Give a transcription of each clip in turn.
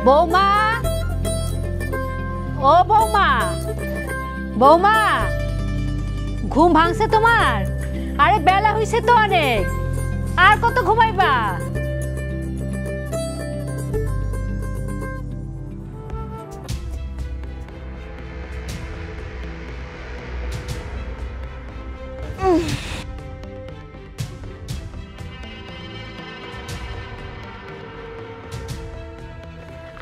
বৌমা, ও বৌমা, বৌমা, ঘুম ভাঙছে তোমার? আরে বেলা হইছে তো অনেক, আর কত ঘুমাইবা?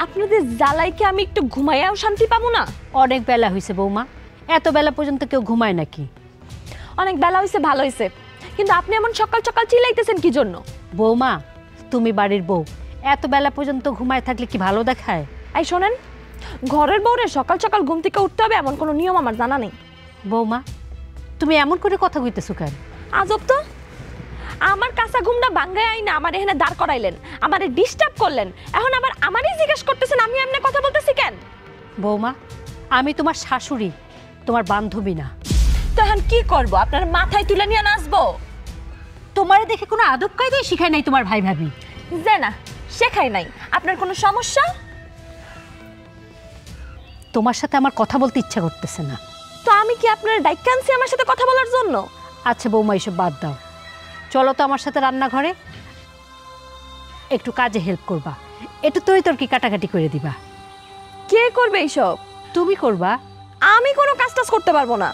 আপনাদের জ্বালাই কি আমি একটু ঘুমাইয়াও শান্তি পাবো না? অনেক বেলা হইছে বৌমা, এত বেলা পর্যন্ত কেউ ঘুমায় নাকি? অনেক বেলা হইছে ভালো হইছে, কিন্তু আপনি এমন সকাল সকাল চিল্লাইতেছেন কি জন্য? বৌমা, তুমি বাড়ির বউ, এত বেলা পর্যন্ত ঘুমায় থাকলে কি ভালো দেখায়? এই শোনেন, ঘরের বউরে সকাল সকাল ঘুম থেকে উঠতে হবে এমন কোনো নিয়ম আমার জানা নেই। বৌমা, তুমি এমন করে কথা কইতেছো কেন? আজব তো, আমার কাঁচা ঘুমটা ভাঙ্গায় আইনা আমার এখানে দাঁড় করাইলেন, আমারে ডিস্টার্ব করলেন, এখন আবার আমারই জিজ্ঞেস করতেছেন আমি এমনি কথা বলতেছি কেন? বৌমা, আমি তোমার শাশুড়ি, তোমার বান্ধবী না। তো এখন কি করব? আপনার মাথায় তুলে নিয়ে নাচবো? তোমারে দেখে কোনো আদব কায়দাই শিখায় নাই তোমার ভাই ভাবি? যে না, শেখাই নাই। আপনার কোনো সমস্যা? তোমার সাথে আমার কথা বলতে ইচ্ছা করতেছে না। তো আমি কি আপনার ডাইকা আনছি আমার সাথে কথা বলার জন্য? আচ্ছা বৌমা, এসব বাদ দাও, চলো তো আমার সাথে রান্নাঘরে, একটু কাজে হেল্প করবা, একটু তরি কাটাকাটি করে দিবা। কে করবে এইসব? তুমি করবা। আমি কোনো কাজ টাজ করতে পারবো না।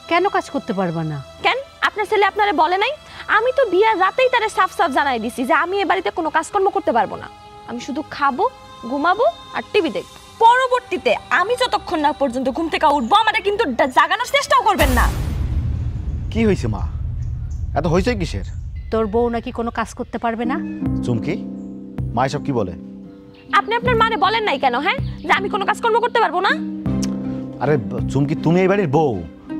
কেন কাজ করতে পারবা না? কেন? আপনার ছেলে আপনারে বলে নাই? আমি তো বিয়ার রাতেই তারে সাফ সাফ জানাই দিছি যে আমি এ বাড়িতে কোনো কাজকর্ম করতে পারবো না। আমি শুধু খাবো, ঘুমাবো আর টিভি দেখবো। পরবর্তীতে আমি যতক্ষণ না পর্যন্ত ঘুম থেকে উঠবো আমারে কিন্তু জাগানোর চেষ্টাও করবেন না। কি হয়েছে মা? এত হয়েছে কিসের? তোর বউ নাকি কোনো কাজ করতে পারবে না? চুমকি, মা এসব কি বলে? আপনি আপনার মারে বলেন নাই কেন, হ্যাঁ, যে আমি কোনো কাজকর্ম করতে পারবো না? আরে চুমকি, তুমি এই বাড়ির বউ,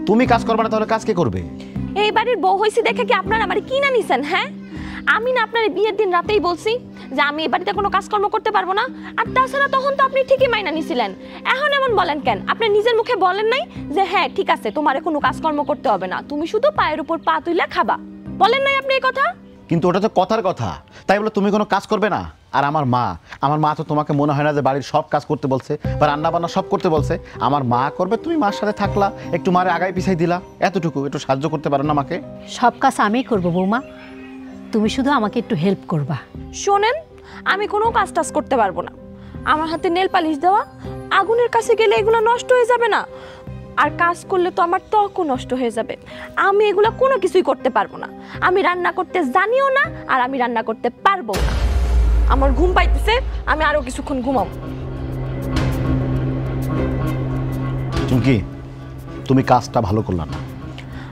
তুমি কাজ করবে না তাহলে কাজ কে করবে? এই বাড়ির বউ হইছি দেখে কি আপনারা আমারে কিনা নিছেন? হ্যাঁ, আমি না আপনার বিয়ের দিন রাতেই বলছি যে আমি এই বাড়িতে কোনো কাজকর্ম করতে পারবো না, আর তাছাড়া তখন তো আপনি ঠিকই মাইনা নিছিলেন। এখন এমন বলেন কেন? আপনি নিজের মুখে বলেন নাই যে হ্যাঁ ঠিক আছে তোমারে কোনো কাজকর্ম করতে হবে না, তুমি শুধু পায়ের উপর পা তুইলা খাবা? বলেন নাই আপনি এই কথা? কিন্তু ওটা তো কথার কথা, তাই বলে তুমি কোনো কাজ করবে না? আর আমার মা তো তোমাকে মনে হয় না যে বাড়ির সব কাজ করতে বলছে বা রান্না বান্না সব করতে বলছে? আমার মা করবে, তুমি মার সাথে থাকলা, একটু মারে আগায় পিছাই দিলা, এতটুকু একটু সাহায্য করতে পারো না আমাকে? সব কাজ আমিই করবো বৌমা, তুমি শুধু আমাকে একটু হেল্প করবা। শোনেন, আমি কোনো কাজ টাজ করতে পারবো না। আমার হাতে নেল পালিশ দেওয়া, আগুনের কাছে গেলে এগুলো নষ্ট হয়ে যাবে না? আর কাজ করলে তো আমার ত্বকও নষ্ট হয়ে যাবে। আমি এগুলো কোনো কিছুই করতে পারবো না। আমি রান্না করতে জানিও না, আর আমি রান্না করতে পারবো না। আমার ঘুম পাইতেছে, আমি আরো কিছুক্ষণ ঘুমাবো। চুমকি, তুমি কাজটা ভালো করলা না।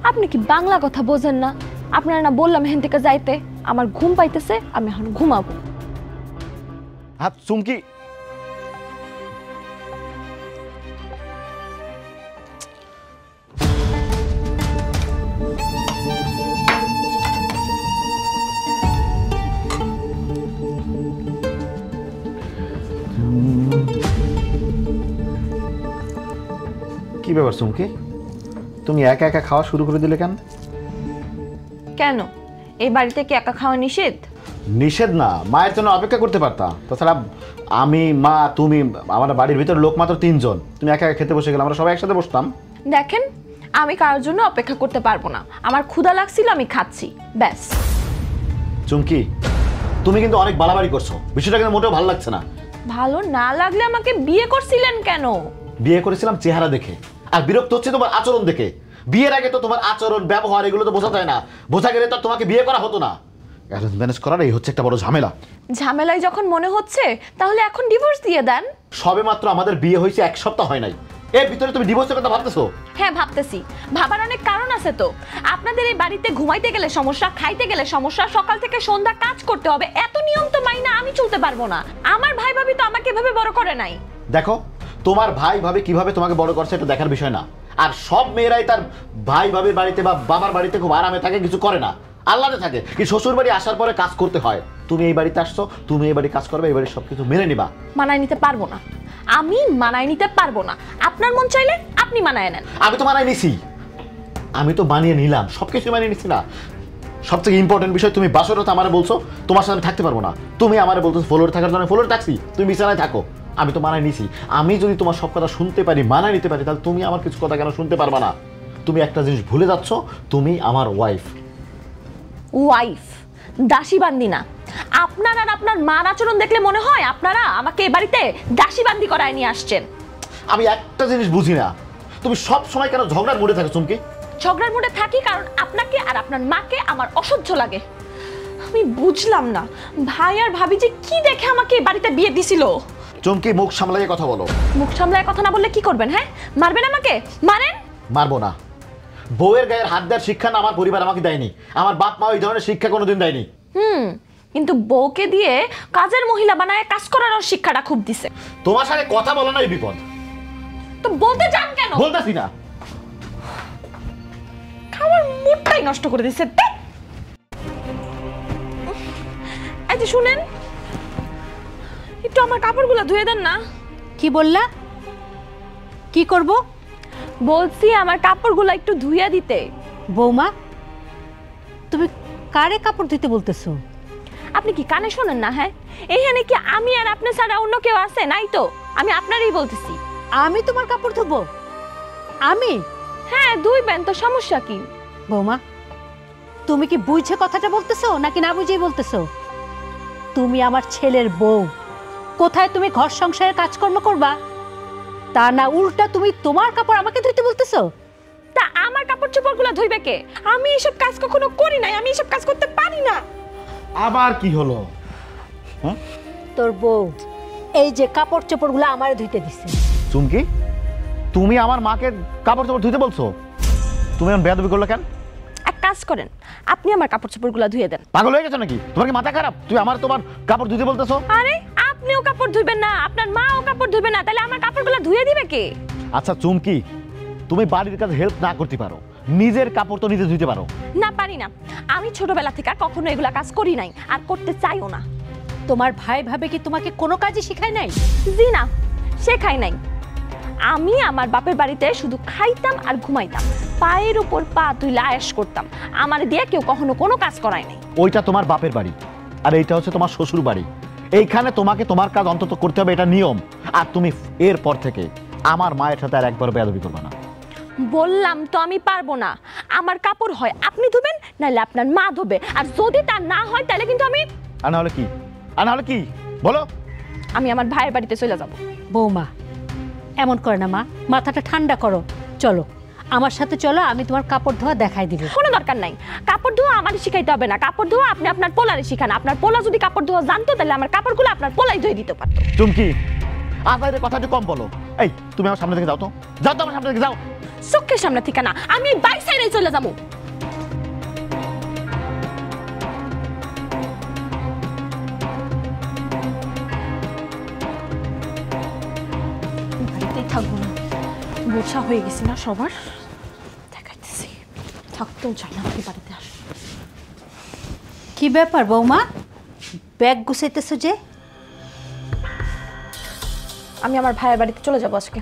আপনি কি বাংলা কথা বোঝেন না? আপনারা না বললাম এখান থেকে যাইতে, আমার ঘুম পাইতেছে, আমি এখন ঘুমাবো। হ্যাঁ চুমকি, কি ব্যাপার চুমকি, তুমি একা একা খাওয়া শুরু করে দিলে কেন? কেন, এই বাড়িতে কি একা খাওয়া নিষেধ? নিষেধ না, মায়ের জন্য অপেক্ষা করতে পারতাম। তাছাড়া আমি, মা, তুমি, আমার বাড়ির ভিতর লোক মাত্র 3 জন, তুমি একা একা খেতে বসে গেলে, আমরা সবাই একসাথে বসতাম। দেখেন, আমি কারোর জন্য অপেক্ষা করতে পারবো না। আমার ক্ষুধা লাগছিল, আমি খাচ্ছি, ব্যাস। চুমকি, তুমি কিন্তু অনেক বাড়াবাড়ি করছো, বিষয়টা কিন্তু মোটেও ভালো লাগছে না। ভালো না লাগলে আমাকে বিয়ে করছিলেন কেন? বিয়ে করেছিলাম চেহারা দেখে, আর বিরক্ত হচ্ছে তোমার আচরণ দেখে। বিয়ের আগে তো তোমার আচরণ ব্যবহার এগুলো তো বোঝা যায় না, বোঝা গেলে তো তোমাকে বিয়ে করা হতো না। অ্যারেঞ্জ ম্যানেজ করার এই হচ্ছে একটা বড় ঝামেলা। ঝামেলায় যখন মনে হচ্ছে তাহলে এখন ডিভোর্স দিয়ে দেন। সবে মাত্র আমাদের বিয়ে হয়েছে, 1 সপ্তাহ হয় নাই, এর ভিতরে তুমি ডিভোর্সের কথা ভাবতেছো? হ্যাঁ ভাবতেছি, ভাবার অনেক কারণ আছে তো। আপনাদের এই বাড়িতে ঘুমাইতে গেলে সমস্যা, খাইতে গেলে সমস্যা, সকাল থেকে সন্ধ্যা কাজ করতে হবে, এত নিয়ম তো মাইনা আমি চলতে পারবো না। আমার ভাই ভাবি তো আমাকে এভাবে বড় করে নাই। দেখো, তোমার ভাই ভাবি কিভাবে তোমাকে বড় করছে এটা দেখার বিষয় না। আর সব মেয়েরাই তার ভাই ভাবির বাড়িতে বা বাবার বাড়িতে খুব আরামে থাকে, কিছু করে না, আল্লাহতে থাকে। কি শ্বশুর বাড়ি আসার পরে কাজ করতে হয়। তুমি এই বাড়িতে আসছো, তুমি এই বাড়ি কাজ করবে, এই বাড়ির সবকিছু মেনে নিবা। মানায় নিতে পারবো না, আমি মানায় নিতে পারবো না। আপনার মন চাইলে আপনি মানায় নেন। আমি তো মানায় নিছি, আমি তো মানিয়ে নিলাম, সবকিছু মানিয়ে নিছি না। সবথেকে ইম্পর্টেন্ট বিষয়, তুমি বাসরতে আমারে বলছো তোমার সাথে থাকতে পারবো না, তুমি আমারে বলছো ফ্লোরে থাকার জন্য ফ্লোরে থাকছি, তুমি বিছানায় থাকো। আমি তো মানায় নিছি। আমি যদি তোমার সব কথা শুনতে পারি, মানায় নিতে পারি, তাহলে তুমি আমার কিছু কথা কেন শুনতে পারবা না? তুমি একটা জিনিস ভুলে যাচ্ছ, তুমি আমার ওয়াইফ। ওয়াইফ দাসী বান্দি না। আপনার আর আপনার মার আচরণ দেখলে মনে হয় আপনারা আমাকে এ বাড়িতে দাসী বান্দি করায় নিয়ে আসছেন। আমি একটা জিনিস বুঝি না, তুমি সব সময় কেন ঝগড়ার মুডে থাকো চুমকি? ঝগড়ার মুডে থাকি কারণ আপনাকে আর আপনার মাকে আমার অসহ্য লাগে। আমি বুঝলাম না ভাই আর ভাবি যে কি দেখে আমাকে এ বাড়িতে বিয়ে দিছিল। চুমকি, মুখ সামলাইয়ে কথা বলো। মুখ সামলায় কথা না বললে কি করবেন? হ্যাঁ, মারবেন আমাকে? মারেন। মারবো না। বউয়ের গায়ের হাত দেওয়ার শিক্ষা না আমার পরিবার আমাকে দেয়নি, আমার বাপ মা এই ধরনের শিক্ষা কোনোদিন দেয়নি। কিন্তু বউকে দিয়ে কাজের মহিলা বানায় কাজ করার শিক্ষাটা খুব দিছে। তোমার সাথে কথা বলো না, এই বিপদ। তো বলতে যান কেন? বলতেছি না। খাওয়ার মুডটাই নষ্ট করে দিছে। এই যে শুনেন, একটু আমার কাপড়গুলো ধুয়ে দেন না। কি বললা? কি করব? বলছি আমার কাপড়গুলো একটু ধুইয়া দিতে। বৌমা, তুমি কারে কাপড় ধুইতে বলতেছো? আপনি কি কানে শোনেন না? হ্যাঁ, এইখানে কি আমি আর আপনি ছাড়া অন্য কেউ আছে? নাই তো, আমি আপনারই বলতেছি। আমি তোমার কাপড় ধোবো? আমি? হ্যাঁ, ধুইবেন তো, সমস্যা কি? বৌমা, তুমি কি বুঝে কথাটা বলতেছো নাকি না বুঝেই বলতেছো? তুমি আমার ছেলের বউ, কোথায় তুমি ঘর সংসারের কাজকর্ম করবা, তা না উল্টা তুমি তোমার কাপড় আমাকে ধুইতে বলতেছো? তা আমার কাপড় চোপড়গুলো ধুইবে কে? আমি এসব কাজ কখনো করি নাই, আমি এসব কাজ করতে পারি না। আবার কি হলো? তোর বউ এই যে কাপড় চোপড়গুলো আমারে ধুইতে দিচ্ছে। চুমকি, তুমি আমার মাকে কাপড় চোপড় ধুইতে বলছো? তুমি এমন বেয়াদবি করলে কেন? এক কাজ করেন, আপনি আমার কাপড় চোপড়গুলো ধুয়ে দেন। পাগল হয়ে গেছো নাকি? তোমার কি মাথা খারাপ? তুমি তোমার কাপড় ধুইতে বলতেছো? আরে আপনিও কাপড় ধুইবেন না, আপনার মাও কাপড় ধুইবে না, তাহলে আমার কাপড়গুলো ধুয়ে দিবে কে? আচ্ছা চুমকি, তুমি বাড়ির কাছে হেল্প না করতে পারো, নিজের কাপড় তো নিজে ধুইতে পারো। না, পারি না। আমি ছোটবেলা থেকে কখনো এগুলা কাজ করি নাই আর করতে চাইও না। তোমার ভাই ভাবে কি তোমাকে কোনো কাজই শিখায় নাই? জি না, শেখাই নাই। আমি আমার বাপের বাড়িতে শুধু খাইতাম আর ঘুমাইতাম, পায়ের উপর পা তুইলা আয়েশ করতাম। আমার দিয়ে কেউ কখনো কোনো কাজ করায় নাই। ওইটা তোমার বাপের বাড়ি, আর এইটা হচ্ছে তোমার শ্বশুর বাড়ি। এইখানে তোমাকে তোমার কাজ অন্তত করতে হবে, এটা নিয়ম। আর তুমি এরপর থেকে আমার মায়ের সাথে আর একবার বেয়াদবি করবে না। বললাম তো আমি পারবো না। আমার কাপড় হয় আপনি ধুবেন, নাহলে আপনার মা ধোবে। আর যদি তা না হয় তাহলে কিন্তু আমি আর না হলে কি? আর না হলে কি বলো? আমি আমার ভাইয়ের বাড়িতে চলে যাব। বৌমা, এমন করে না মা, মাথাটা ঠান্ডা করো। চলো আমার সাথে চলো, আমি তোমার কাপড় ধোয়া দেখাই দিব। কোনো দরকার নাই, কাপড় ধোয়া আমার শিখাইতে হবে না। কাপড় ধোয়া আপনি আপনার পোলারে শিখান। আপনার পোলা যদি কাপড় ধোয়া জানতো তাহলে আমার কাপড়গুলো আপনার পোলাই ধুয়ে দিতে পারতো। চুমকি, আজাইরের কথা একটু কম বলো। এই তুমি আমার সামনে থেকে যাও তো, যাও তো আমার সামনে থেকে যাও। চোখের সামনে থেকে না, আমি বাই সাইডে চলে যাবো। বাড়িতেই থাকবো না, বোঝা হয়ে গেছি না সবার। দেখাইতেছি, থাকতেও চাই না আমাকে বাড়িতে আস। কি ব্যাপার বৌমা, ব্যাগ গুছাইতেছো যে? আমি আমার ভাইয়ের বাড়িতে চলে যাবো আজকে।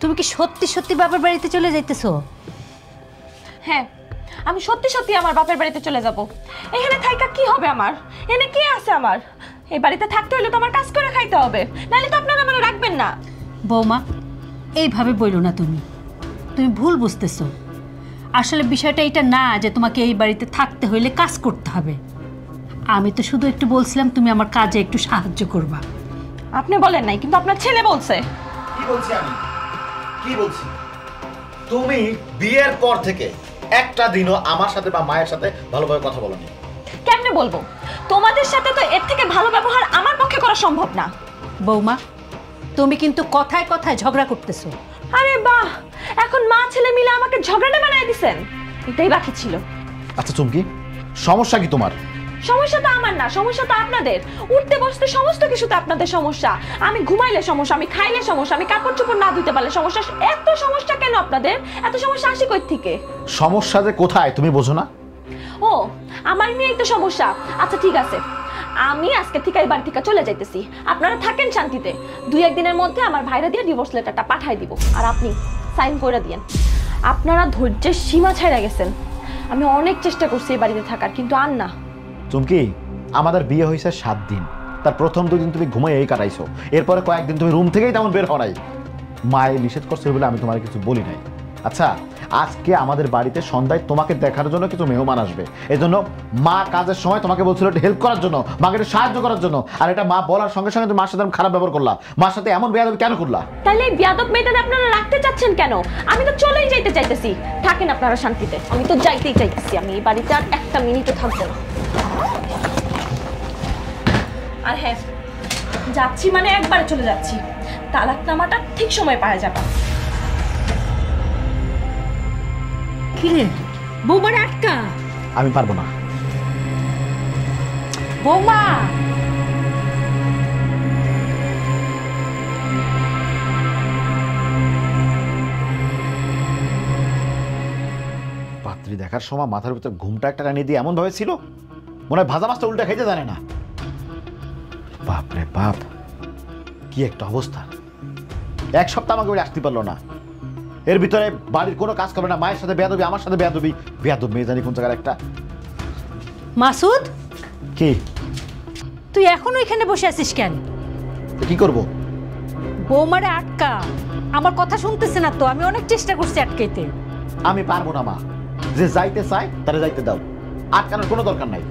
তুমি কি সত্যি সত্যি বাবার বাড়িতে চলে যাইতেছো? হ্যাঁ, আমি সত্যি সত্যি আমার বাপের বাড়িতে চলে যাব। এখানে থাইকা কি হবে আমার? এনে কে আছে আমার? এই বাড়িতে থাকতে হলে তো আমার কাজ করে খাইতে হবে, নাহলে তো আপনারা আমার রাখবেন না। বৌমা, এইভাবে বইলো না, তুমি তুমি ভুল বুঝতেছো। আসলে বিষয়টা এটা না যে তোমাকে এই বাড়িতে থাকতে হইলে কাজ করতে হবে। আমি তো শুধু একটু বলছিলাম তুমি আমার কাজে একটু সাহায্য করবা। আপনি বলেন নাই, কিন্তু আপনার ছেলে বলছে। কি বলছি আমি? কি বলছি? তুমি বিয়ের পর থেকে একটা দিনও আমার সাথে বা মায়ের সাথে ভালোভাবে কথা বলোনি। কেমনে বলবো? তোমাদের সাথে তো এর থেকে ভালো ব্যবহার আমার পক্ষে করা সম্ভব না। বৌমা, তুমি কিন্তু কথায় কথায় ঝগড়া করতেছো। আরে বাহ, এখন মা ছেলে মিলে আমাকে ঝগড়াটা বানায় দিছেন, এটাই বাকি ছিল। আচ্ছা চুমকি, সমস্যা কি তোমার? সমস্যা তো আমার না, সমস্যা তো আপনাদের। উঠতে বসতে সমস্ত কিছুতে আপনাদের সমস্যা। আমি ঘুমাইলে সমস্যা, আমি খাইলে সমস্যা, আমি কাপড় চোপড় না ধুইতে পারলে সমস্যা। এত সমস্যা কেন আপনাদের? এত সমস্যা আসে কই থেকে? সমস্যা যে কোথায় তুমি বোঝো না? ও, আমার নিয়েই তো সমস্যা। আচ্ছা ঠিক আছে, আমি আজকে থেকে এই বাড়ি থেকে চলে যাইতেছি। আপনারা থাকেন শান্তিতে। 2-1 দিনের মধ্যে আমার ভাইরা দিয়ে ডিভোর্স লেটারটা পাঠাই দিব, আর আপনি সাইন করে দিয়েন। আপনারা ধৈর্যের সীমা ছাড়া গেছেন। আমি অনেক চেষ্টা করছি এই বাড়িতে থাকার, কিন্তু আর না। চুমকি, আমাদের বিয়ে হয়েছে 7 দিন, তার প্রথম 2 দিন তুমি ঘুমাই এই কাটাইছো, এরপরে কয়েকদিন তুমি রুম থেকেই তেমন বের হও নাই। মায়ে নিষেধ করছে বলে আমি তোমার কিছু বলি নাই। আচ্ছা, আজকে আমাদের বাড়িতে সন্ধ্যায় তোমাকে দেখার জন্য কিছু মেহমান আসবে, এই জন্য মা কাজের সময় তোমাকে বলছিল একটু হেল্প করার জন্য, মাকে একটু সাহায্য করার জন্য, আর এটা মা বলার সঙ্গে সঙ্গে তুমি মার সাথে খারাপ ব্যবহার করলা। মার সাথে এমন বেয়াদবি কেন করলা? তাহলে এই বিয়াদব মেয়েটাকে আপনারা রাখতে চাচ্ছেন কেন? আমি তো চলেই যাইতে চাইতেছি। থাকেন আপনারা শান্তিতে, আমি তো যাইতেই চাইতেছি। আমি এই বাড়িতে আর একটা মিনিটও থাকবো না। আর হ্যাঁ, যাচ্ছি মানে একবারে চলে যাচ্ছি। তালাকনামাটা ঠিক সময় পাওয়া যাবে। কিরে বৌমারে আটকা। আমি পারবো না। বৌমা পাত্রী দেখার সময় মাথার ভিতর ঘুমটা একটা টানিয়ে দিয়ে এমন ভাবে ছিল মনে হয় ভাজা মাছটা উল্টা খাইতে জানে না। বাপরে বাপ, কি একটা অবস্থা! 1 সপ্তাহ আমাকে আসতে পারলো না, এর ভিতরে বাড়ির কোনো কাজ করবে না, মায়ের সাথে বেয়াদবি, আমার সাথে বেয়াদবি। বেয়াদব মেয়ে জানি কোন জায়গার একটা। মাসুদ, কি তুই এখনো এখানে বসে আছিস কেন? কি করব? বৌমারে আটকা। আমার কথা শুনতেছে না তো, আমি অনেক চেষ্টা করছি আটকাইতে। আমি পারবো না মা, যে যাইতে চাই তারা যাইতে দাও, আটকানোর কোনো দরকার নাই।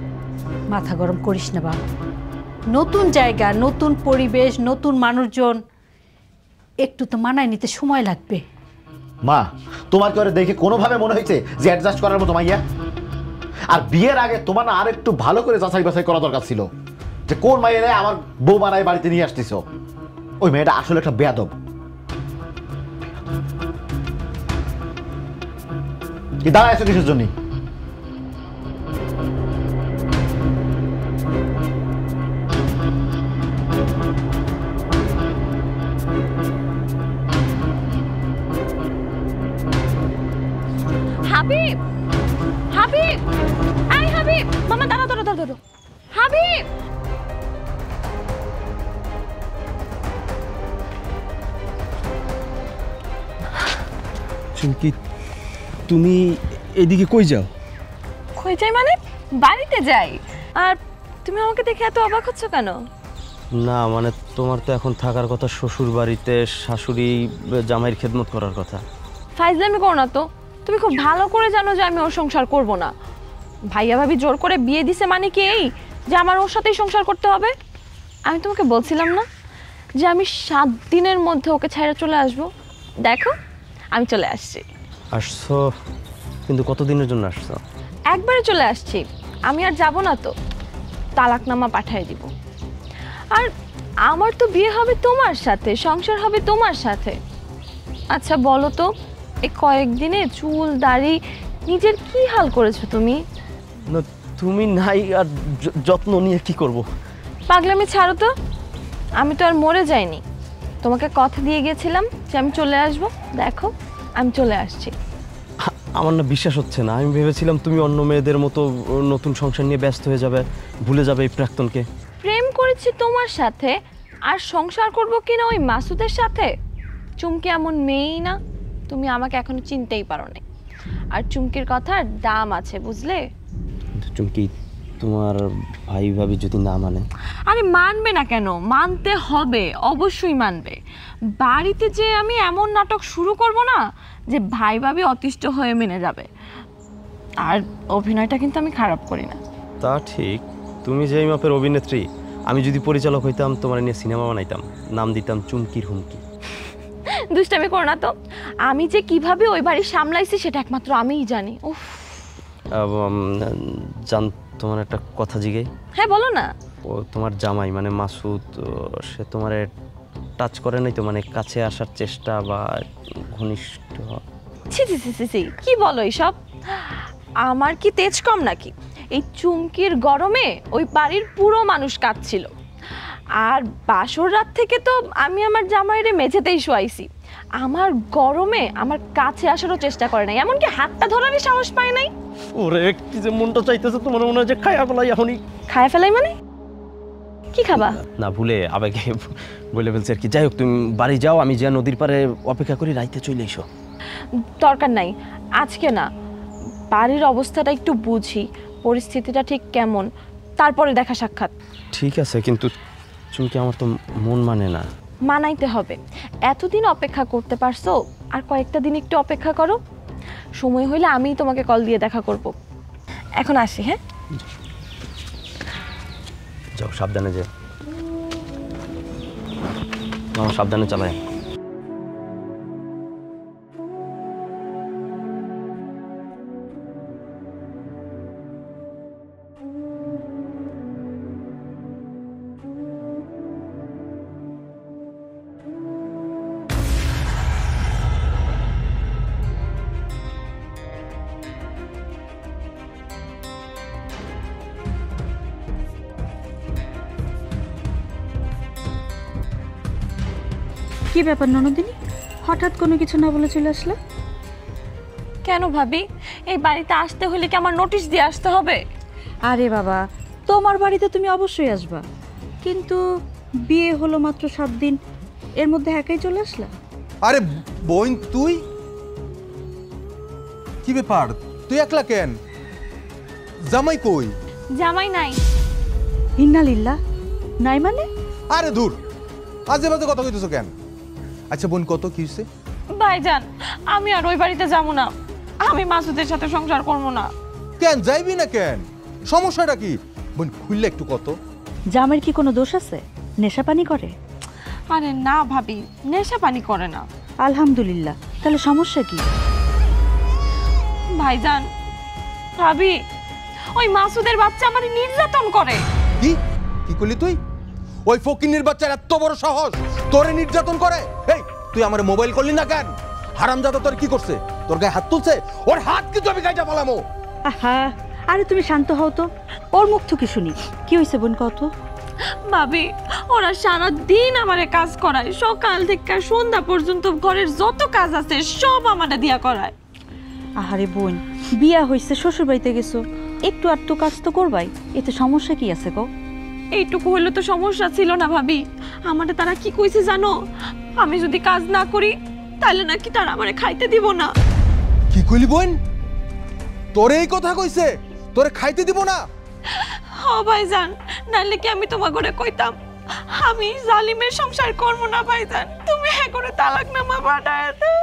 মাথা গরম করিস না বাবা, নতুন জায়গা, নতুন পরিবেশ, নতুন মানুষজন, একটু তো মানায় নিতে সময় লাগবে। মা, তোমার কি ওরে দেখে কোনোভাবে মনে হয়েছে যে অ্যাডজাস্ট করার মতো মাইয়া? আর বিয়ের আগে তোমার না আর একটু ভালো করে যাচাই বাছাই করা দরকার ছিল যে কোন মাইয়া আমার বউ বানায় বাড়িতে নিয়ে আসতেছ। ওই মেয়েটা আসলে একটা বেয়াদব। কি দাঁড়ায় আছো কিসের জন্য? হাবিব, হাবিব, আই হাবিব, মামা দাঁড়া দাঁড়া দাঁড়া দাঁড়া। হাবিব, চুমকি, তুমি এদিকে কই যাও? কই যাই মানে? বাড়িতে যাই। আর তুমি আমাকে দেখে এত অবাক হচ্ছ কেন? না মানে তোমার তো এখন থাকার কথা শ্বশুর বাড়িতে, শাশুড়ি জামাইয়ের খেদমত করার কথা। ফাইজলামি করো না তো। তুমি খুব ভালো করে জানো যে আমি ওর সংসার করব না। ভাইয়া ভাবি জোর করে বিয়ে দিছে মানে কি এই যে আমার ওর সাথেই সংসার করতে হবে? আমি তোমাকে বলছিলাম না যে আমি 7 দিনের মধ্যে ওকে ছেড়ে চলে আসব? দেখো আমি চলে আসছি। আসছো? কিন্তু কতদিনের জন্য আসছো? একবারে চলে আসছি, আমি আর যাব না তো। তালাকনামা পাঠিয়ে দিব। আর আমার তো বিয়ে হবে তোমার সাথে, সংসার হবে তোমার সাথে। আচ্ছা বলো তো, এই কয়েকদিনে চুল দাড়ি নিজের কি হাল করেছো তুমি? না তুমি নাই আর যত্ন নিয়ে কি করব? পাগলামি ছাড়ো তো। আমি তো আর মরে যাইনি। তোমাকে কথা দিয়ে গেছিলাম যে আমি চলে আসব। দেখো আমি চলে আসছি। আমার না বিশ্বাস হচ্ছে না। আমি ভেবেছিলাম তুমি অন্য মেয়েদের মতো নতুন সংসার নিয়ে ব্যস্ত হয়ে যাবে, ভুলে যাবে এই প্রাক্তনকে। প্রেম করেছি তোমার সাথে, আর সংসার করব কিনা ওই মাসুদের সাথে? চুমকি এমন মেয়েই না, তুমি আমাকে এখনো চিনতেই পারো না। আর চুমকির কথার দাম আছে বুঝলে? চুমকি, তোমার ভাই ভাবি যদি না মানে? আরে মানবে না কেন? মানতে হবে, অবশ্যই মানবে। বাড়িতে যে আমি এমন নাটক শুরু করব না যে ভাই ভাবি অতিষ্ঠ হয়ে মেনে যাবে। আর অভিনয়টা কিন্তু আমি খারাপ করি না। তা ঠিক, তুমি যেই মাপের অভিনেত্রী, আমি যদি পরিচালক হইতাম তোমার নিয়ে সিনেমা বানাইতাম, নাম দিতাম চুমকির হুমকি। দুষ্টামি করো না তো। আমি যে কিভাবে ওই বাড়ি সামলাইছি সেটা একমাত্র আমিই জানি। উফ, জান, তোমার একটা কথা জিজ্ঞেস। হ্যাঁ বলো না। ও তোমার জামাই মানে মাসুদ, সে তোমারে টাচ করে নাই তো, মানে কাছে আসার চেষ্টা বা ঘনিষ্ঠ? ছি ছি ছি ছি ছি, কি বলো এইসব? আমার কি তেজ কম নাকি? এই চুমকির গরমে ওই বাড়ির পুরো মানুষ কাঁদছিল। আর বাসর রাত থেকে তো আমি আমার জামাইরে মেঝেতেই শোয়াইছি। আমার গরমে আমার কাছে আসারও চেষ্টা করে নাই, এমনকি হাতটা ধরারই সাহস পায় নাই। ওরে কি যে মনটা চাইতেছে তোমার মনে হয় যে খায়া ফেলাই এখনই। খায় ফেলাই মানে কি খাবা? না ভুলে আবেগে বলে ফেলছি আর কি। যাই হোক, তুমি বাড়ি যাও, আমি যা নদীর পাড়ে অপেক্ষা করি, রাইতে চলে এসো। দরকার নাই, আজকে না। বাড়ির অবস্থাটা একটু বুঝি, পরিস্থিতিটা ঠিক কেমন, তারপরে দেখা সাক্ষাৎ। ঠিক আছে, কিন্তু চুমকি আমার তো মন মানে না। মানাইতে হবে, এতদিন অপেক্ষা করতে পারছো, আর কয়েকটা দিন একটু অপেক্ষা করো, সময় হইলে আমিই তোমাকে কল দিয়ে দেখা করব। এখন আসি, হ্যাঁ? যাও, সাবধানে যে আমার সাবধানে চালায়। কি ব্যাপার ননদিনী, হঠাৎ কোনো কিছু না বলে চলে আসলে? কেন ভাবি, এই বাড়িতে আসতে হলে কি আমার নোটিশ দিয়ে আসতে হবে? আরে বাবা, তোমার বাড়িতে তুমি অবশ্যই আসবা, কিন্তু বিয়ে হলো মাত্র 7 দিন, এর মধ্যে একাই চলে আসলা? আরে বোন, তুই কি ব্যাপার? তুই একলা কেন? জামাই কই? জামাই নাই। ইন্নালিল্লাহ, নাই মানে? আরে দূর, আজে বাজে কথা কইতেছো কেন? আচ্ছা বোন, কত কি হইছে? ভাইজান, আমি আর ওই বাড়িতে যাবো না, আমি মাসুদের সাথে সংসার করবো না। কেন যাইবি না কেন? সমস্যাটা কি বোন, খুললে একটু কত। জামের কি কোনো দোষ আছে? নেশা পানি করে? আরে না ভাবি, নেশা পানি করে না। আলহামদুলিল্লাহ, তাহলে সমস্যা কি? ভাইজান, ভাবি, ওই মাসুদের বাচ্চা আমারে নির্যাতন করে। কি কি করলি তুই? ওই ফকিন্নির বাচ্চার এত বড় সাহস তোরে নির্যাতন করে? এই তুই আমার মোবাইল করলি না কেন? হারামজাদা তোর কি করছে? তোর গায়ে হাত তুলছে? ওর হাত কিন্তু আমি গাইটা পালামো। আহা, আরে তুমি শান্ত হও তো, ওর মুখ থেকে শুনি। কি হয়েছে বোন, কত? ভাবি, ওরা সারা দিন আমারে কাজ করায়, সকাল থেকে সন্ধ্যা পর্যন্ত ঘরের যত কাজ আছে সব আমারে দিয়া করায়। আহারে বোন, বিয়া হইছে, শ্বশুর বাড়িতে গেছো, একটু আর তো কাজ তো করবাই, এতে সমস্যা কি আছে গো? এইটুকু হইলে তো সমস্যা ছিল না ভাবি। আমারে তারা কি কইছে জানো? আমি যদি কাজ না করি তাহলে নাকি তারা আমারে খাইতে দিব না। কি কইলি বোন? তোরে এই কথা কইছে? তোরে খাইতে দিব না? হ ভাইজান, নাইলে কি আমি তোমার ঘরে কইতাম আমি জালিমের সংসার করবো না? ভাইজান, তুমি হ্যাঁ করে তালাকনামা পাঠায় দাও।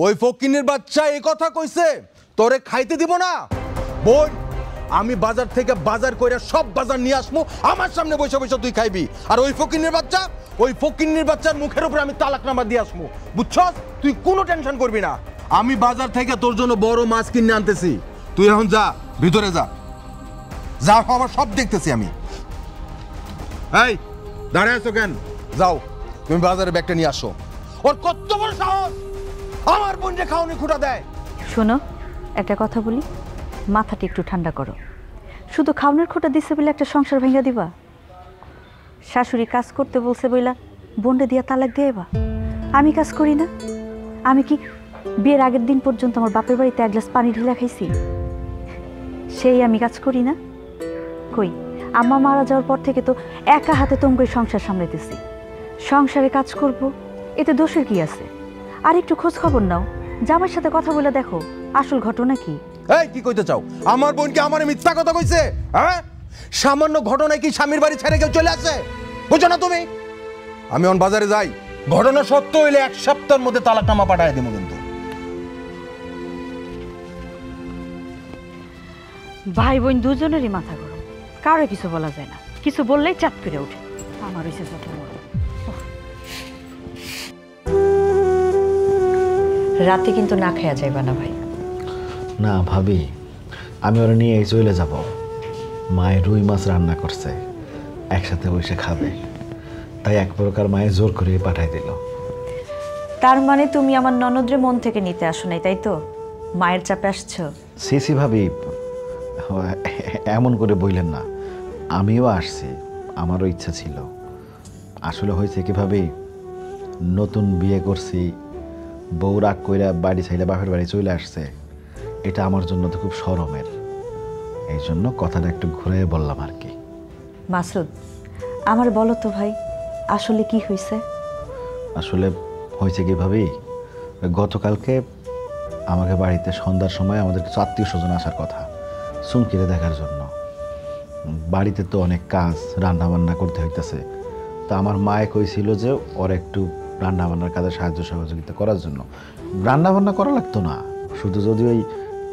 ওই ফকিন্নির বাচ্চা এই কথা কইছে তোরে খাইতে দিব না? বোন, আমি বাজার থেকে বাজার কইরা সব বাজার নিয়ে আসবো, আমার সামনে বসে বসে তুই খাইবি। আর ওই ফকিন্নির বাচ্চার মুখের উপরে আমি তালাকনামা দিয়ে আসবো, বুঝছস? তুই কোনো টেনশন করবি না, আমি বাজার থেকে তোর জন্য বড় মাছ কিনে আনতেছি। তুই এখন যা, ভিতরে যা, যা আমার সব দেখতেছি আমি। এই দাঁড়ায় আছো কেন? যাও, তুমি বাজারে ব্যাগটা নিয়ে আসো। ওর কত বড় সাহস আমার বোনকে খাওয়ানি খুঁটা দেয়। শোনো, একটা কথা বলি, মাথাটা একটু ঠান্ডা করো। শুধু খাওনের খোটা দিছে বলে একটা সংসার ভেঙে দিবা? শাশুড়ি কাজ করতে বলছে বইলা বোনরে দিয়া তালাক দিয়েবা? আমি কাজ করি না? আমি কি বিয়ের আগের দিন পর্যন্ত আমার বাপের বাড়িতে 1 গ্লাস পানি ঢেলা খাইছি? সেই আমি কাজ করি না? কই, আম্মা মারা যাওয়ার পর থেকে তো একা হাতে তোমাকে সংসার সামলাইতেছি। সংসারে কাজ করব, এতে দোষের কি আছে? আর একটু খোঁজ খবর নাও, জামাইয়ের সাথে কথা বলে দেখো আসল ঘটনা কি। এই কি কইতে চাও? আমার বোনকে আমার মিথ্যা কথা কইছে? হ্যাঁ, সামান্য ঘটনায় কি স্বামীর বাড়ি ছেড়ে কেউ চলে আসে? বুঝো না তুমি? আমি অন বাজারে যাই, ঘটনা সত্য হইলে 1 সপ্তাহের মধ্যে তালাকনামা পাঠায় দেবো। কিন্তু ভাই বোন দুজনেরই মাথা গরম, কারো কিছু বলা যায় না, কিছু বললেই চাপ ফিরে ওঠে। আমার হয়েছে যত বড়। রাতে কিন্তু না খাওয়া যাইবা না ভাই। না ভাবি, আমি ওরা নিয়ে চলে যাব। মায়ের রুই মাছ রান্না করছে, একসাথে বসে খাবে, তাই এক প্রকার মায়ে জোর করে পাঠাই দিল। তার মানে তুমি আমার ননদরে মন থেকে নিতে আসো নাই, তাই তো? মায়ের চাপে আসছো? সিসি ভাবি, এমন করে বললেন না, আমিও আসছি, আমারও ইচ্ছা ছিল। আসলে হয়েছে কি ভাবি, নতুন বিয়ে করছি, বউ রাগ কইরা বাড়ি ছাইলে বাপের বাড়ি চলে আসছে, এটা আমার জন্য তো খুব শরমের। এই জন্য কথাটা একটু ঘুরে বললাম আর কি। মাসুদ, আমার বলো তো ভাই, আসলে কি হয়েছে? আসলে হয়েছে কি ভাবি, গতকালকে আমাকে বাড়িতে সন্ধ্যার সময় আমাদের কিছু আত্মীয় স্বজন আসার কথা চুমকিরে দেখার জন্য। বাড়িতে তো অনেক কাজ, রান্না বান্না করতে হইতেছে, তা আমার মায়ে কইছিল যে ওর একটু রান্না বান্নার কাজে সাহায্য সহযোগিতা করার জন্য। রান্না বান্না করা লাগতো না, শুধু যদি ওই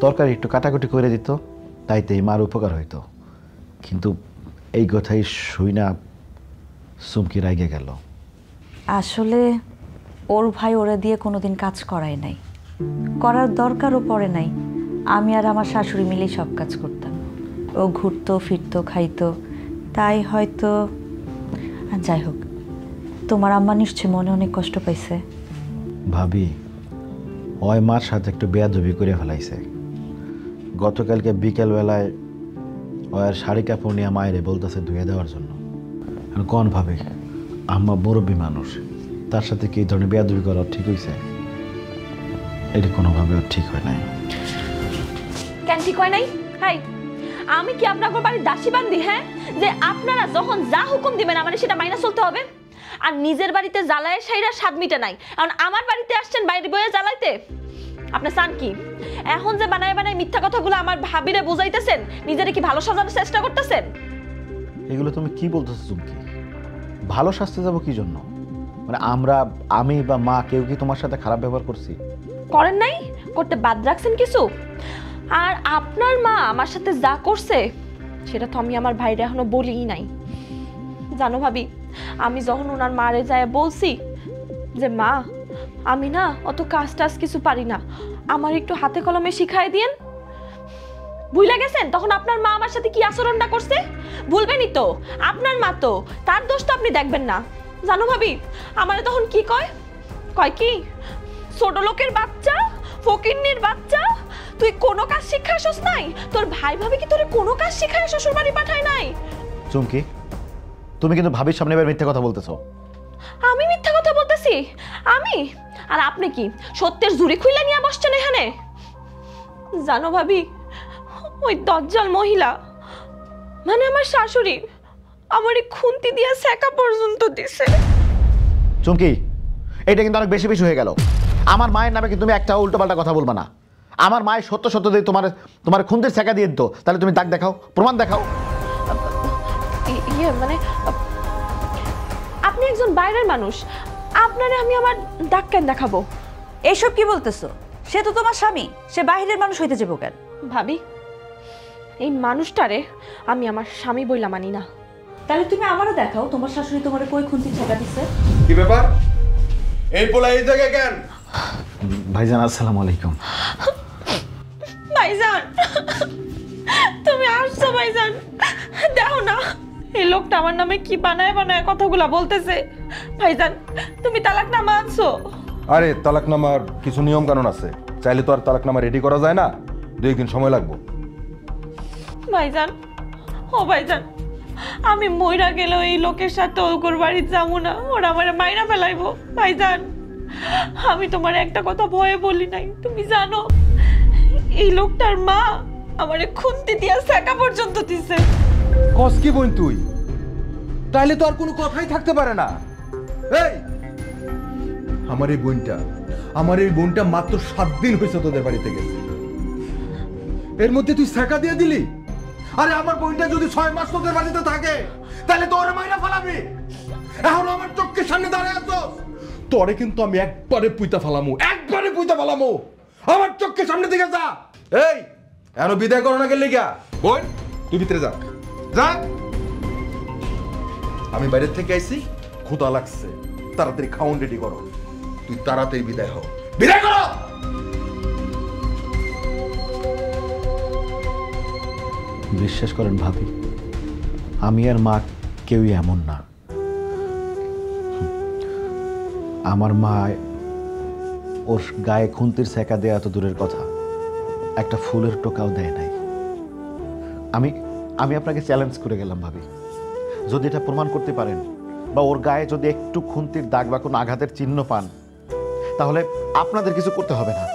তরকারি একটু কাটাকুটি করে দিত তাইতেই মার উপকার হইতো। কিন্তু এই কথাই শুই না চুমকি রাইগে গেল। আসলে ওর ভাই ওরা দিয়ে কোনোদিন কাজ করায় নাই, করার দরকারও পড়ে নাই। আমি আর আমার শাশুড়ি মিলেই সব কাজ করতাম। ও ঘুরতো ফিরতো খাইতো, তাই হয়তো। আর যাই হোক, তোমার আম্মা নিশ্চয়ই মনে অনেক কষ্ট পাইছে। ভাবি ওই মার সাথে একটু বেয়াদবি করে ফেলাইছে। গতকালকে বিকেলবেলায় ওর শাড়ি কাপড় নিয়ে মায়েরে বলতেছে ধুয়ে দেওয়ার জন্য। কোন ভাবে আম্মা মুরব্বী মানুষ, তার সাথে কি এই ধরনের বেয়াদবি করা ঠিক হয়েছে? এটা কোনোভাবে ঠিক হয় নাই। কেন ঠিক হয় নাই? হাই, আমি কি আপনার বাড়ির দাসী বান্দি? হ্যাঁ, যে আপনারা যখন যা হুকুম দিবেন আমার সেটা মাইনা চলতে হবে? আর নিজের বাড়িতে জ্বালায় সেইরা স্বাদ মিটে নাই, কারণ আমার বাড়িতে আসছেন বাইরে বয়ে জ্বালাইতে। আপনি চান কি এখন যে বানায় বানায় মিথ্যা কথাগুলো আমার ভাবিরে বুঝাইতেছেন, নিজেরে কি ভালো সাজানোর চেষ্টা করতেছেন? এগুলো তুমি কি বলতেছো চুমকি? ভালো শাস্তি যাবো কি জন্য? মানে আমি বা মা কেউ কি তোমার সাথে খারাপ ব্যবহার করছি? করেন নাই, করতে বাদ রাখছেন কিছু? আর আপনার মা আমার সাথে যা করছে সেটা তো আমি আমার ভাইরে এখনো বলিই নাই। জানো ভাবি, আমি যখন ওনার মারে যায় বলছি যে মা আমি না অত কাজ টাজ কিছু পারি না, আমার একটু হাতে কলমে শিখাই দিয়েন, ভুলে গেছেন তখন আপনার মা আমার সাথে কি আচরণটা করছে? ভুলবেনই তো, আপনার মা তো, তার দোষ তো আপনি দেখবেন না। জানো ভাবি আমারে তখন কি কয় কি, ছোট লোকের বাচ্চা, ফকিন্নির বাচ্চা, তুই কোনো কাজ শিক্ষাসস নাই? তোর ভাই ভাবি কি তোরে কোনো কাজ শিখায় শ্বশুর বাড়ি পাঠায় নাই? চুমকি, তুমি কিন্তু ভাবির সামনে এবার মিথ্যা কথা বলতেছো। আমি মিথ্যা কথা বলতেছি? আমি? আর আপনি কি সত্যের জুড়ি খুইলা নিয়ে বসছেন এখানে? জানো ভাবি, ওই দজ্জাল মহিলা মানে আমার শাশুড়ি আমারে খুন্তি দিয়ে সেকা পর্যন্ত দিছে। চুমকি, এটা কিন্তু অনেক বেশি বেশি হয়ে গেল। আমার মায়ের নামে কিন্তু তুমি একটা উল্টোপাল্টা কথা বলবা না। আমার মায়ের সত্য সত্য দিয়ে তোমার খুন্তির ছেঁকা দিয়ে দিত, তাহলে তুমি দাগ দেখাও, প্রমাণ দেখাও। ইয়ে মানে আপনি একজন বাইরের মানুষ, আপনারে আমি আমার দাগ কেন দেখাবো? এইসব কি বলতেছো? সে তো তোমার স্বামী, সে বাহিরের মানুষ হইতে যাবো কেন? ভাবি, এই মানুষটারে আমি আমার স্বামী বইলা মানি না। তাহলে তুমি আমারও দেখাও, তোমার শাশুড়ি তোমারে কই খুন্তি ছেঁকা দিছে? কি ব্যাপার? এই পোলা এই জায়গায় কেন? ভাইজান আসসালামু আলাইকুম। ভাইজান তুমি আসছো? ভাইজান দেখো না এই লোকটা আমার নামে কি বানায় বানায় কথাগুলা বলতেছে। ভাইজান তুমি তালাকনামা আনছো? আরে তালাকনামার কিছু নিয়ম কানুন আছে, চাইলে তো আর তালাকনামা রেডি করা যায় না, 2 দিন সময় লাগবে। ভাইজান, ও ভাইজান, আমি মইরা গেলেও এই লোকের সাথে ওর বাড়িতে যাবো না, ওরা আমার মাইরা ফেলাইবো। ভাইজান আমি তোমার একটা কথা ভয়ে বলি নাই, তুমি জানো এই লোকটার মা আমারে খুন্তি দিয়া সেকা পর্যন্ত দিছে। কস কি বোন তুই? তাইলে তো আর কোনো কথাই থাকতে পারে না। এই আমার এই বোনটা মাত্র 7 দিন হয়েছে তোদের বাড়িতে গেছে, এর মধ্যে তুই সেকা দিয়ে দিলি? আরে আমার বোনটা যদি 6 মাস তোদের বাড়িতে থাকে তাহলে তো ওরে মাইরা ফেলাবি। এখন আমার চোখের সামনে দাঁড়ায় আছো, তোরে কিন্তু আমি একবারে পুইতা ফেলামু। আমার চোখের সামনে থেকে যা। এই এন বিদায় করো না গেলে গা বোন, তুই ভিতরে যা যা। আমি বাইরে থেকে আইছি, ক্ষুধা লাগছে, তাড়াতাড়ি খাউন রেডি করো। তুই তাড়াতাড়ি বিদায় হও, বিদায় করো। বিশ্বাস করেন ভাবি, আমি আর মা কেউই এমন না। আমার মা ওর গায়ে খুন্তির ছেঁকা দেয়া এত দূরের কথা, একটা ফুলের টোকাও দেয় নাই। আমি আপনাকে চ্যালেঞ্জ করে গেলাম ভাবি, যদি এটা প্রমাণ করতে পারেন বা ওর গায়ে যদি একটু খুন্তির দাগ বা কোনো আঘাতের চিহ্ন পান, তাহলে আপনাদের কিছু করতে হবে না,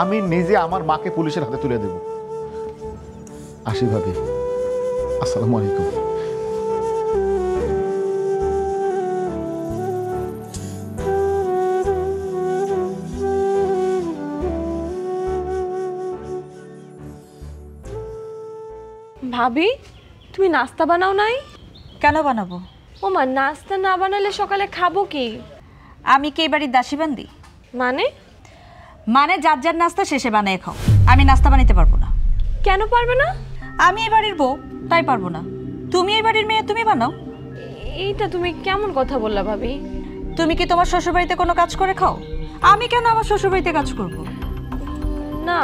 আমি নিজে আমার মাকে পুলিশের হাতে তুলে দেব। আসি ভাবি, আসসালামু আলাইকুম। ভাবি তুমি নাস্তা বানাও নাই? কেন বানাবো? ও মা, নাস্তা না বানালে সকালে খাবো কি? আমি কি এই বাড়ির দাসী বান্দি? মানে? মানে যার যার নাস্তা শেষে বানিয়ে খাও, আমি নাস্তা বানাইতে পারবো না। কেন পারবে না? আমি এই বাড়ির বউ, তাই পারবো না। তুমি এই বাড়ির মেয়ে, তুমি বানাও। এইটা তুমি কেমন কথা বললা ভাবি? তুমি কি তোমার শ্বশুরবাড়িতে কোনো কাজ করে খাও? আমি কেন আমার শ্বশুরবাড়িতে কাজ করব? না,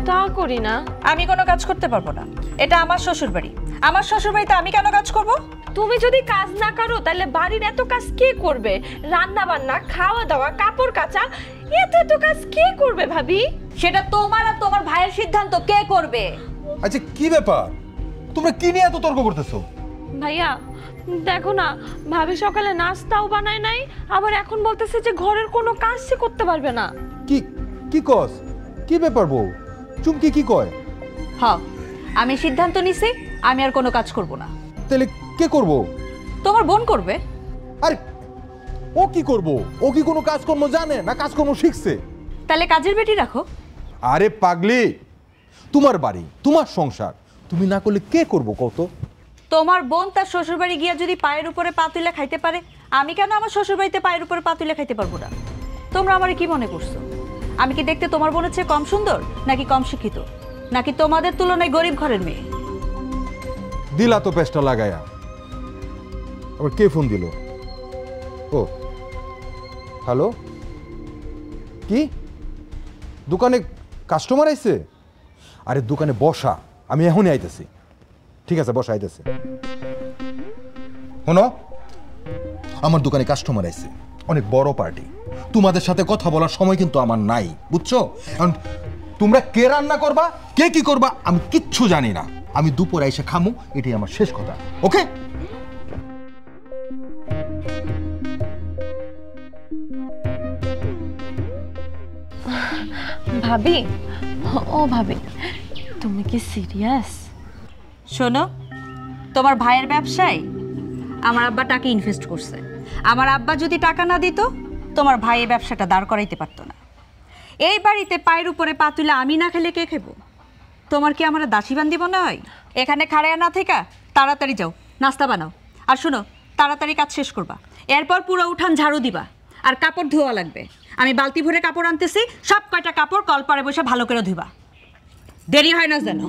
তা করি না। আমি কোনো কাজ করতে পারবো না, এটা আমার শ্বশুরবাড়ি। আমার শ্বশুরবাড়িতে আমি কেন কাজ করব? তুমি যদি কাজ না করো তাহলে বাড়ির এত কাজ কে করবে? রান্না বান্না, খাওয়া দাওয়া, কাপড় কাচা, এত কাজ কে করবে ভাবি? সেটা তোমার আর তোমার ভাইয়ের সিদ্ধান্ত, কে করবে। আচ্ছা কি ব্যাপার, তোমরা কি নিয়ে এত তর্ক করতেছো? ভাইয়া দেখো না, ভাবি সকালে নাস্তাও বানায় নাই, আবার এখন বলতেছে যে ঘরের কোনো কাজ সে করতে পারবে না। কি কি কস? কি ব্যাপার বউ? চুমকি কি কয়? হ্যাঁ, আমি সিদ্ধান্ত নিছি, আমি আর কোনো কাজ করব না। তাহলে কে করব? তোমার বোন করবে। আরে ও কি করব? ও কি কোনো কাজকর্ম জানে না কাজকর্ম শিখছে? তাহলে কাজের বেটি রাখো। আরে পাগলি, তোমার বাড়ি, তোমার সংসার, তুমি না করলে কে করব কত? তোমার বোন তার শ্বশুরবাড়ি গিয়া যদি পায়ের উপরে পা তুলে খাইতে পারে, আমি কেন আমার শ্বশুরবাড়িতে পায়ের উপরে পা তুলে খাইতে পারবো না? তোমরা আমারে কি মনে করছো? আমি কি দেখতে তোমার বোনের চেয়ে কম সুন্দর, নাকি কম শিক্ষিত, নাকি তোমাদের তুলনায় গরিব ঘরের মেয়ে? দিলা তো পেস্টা লাগায়া। আবার কে ফোন দিল? ও হ্যালো, কি দোকানে কাস্টমার আইছে? আরে দোকানে বসা, আমি এখনই আইতেছি। ঠিক আছে, বসা আইতেছে। শোনো, আমার দোকানে কাস্টমার আইছে, অনেক বড় পার্টি। তোমাদের সাথে কথা বলার সময় কিন্তু আমার নাই, বুঝছো? এখন তোমরা কে রান্না করবা, কে কি করবা আমি কিচ্ছু জানি না। আমি দুপুরে এসে খামু, এটাই আমার শেষ কথা। ওকে? ভাবি, ও ভাবি, তুমি কি সিরিয়াস? শোনো, তোমার ভাইয়ের ব্যবসায় আমার আব্বা টাকা ইনভেস্ট করছে। আমার আব্বা যদি টাকা না দিত, তোমার ভাই এই ব্যবসাটা দাঁড় করাইতে পারতো না। এই বাড়িতে পায়ের উপরে পা তুলে আমি না খেলে কে খেবো? তোমার কি আমার দাসী বান্দি মনে হয়? এখানে খাড়ায়া না থেকে তাড়াতাড়ি যাও, নাস্তা বানাও। আর শোনো, তাড়াতাড়ি কাজ শেষ করবা, এরপর পুরো উঠান ঝাড়ু দিবা। আর কাপড় ধোয়া লাগবে, আমি বালতি ভরে কাপড় আনতেছি। সব কয়টা কাপড় কলপারে বসে ভালো করে ধুবা, দেরি হয় না যেন।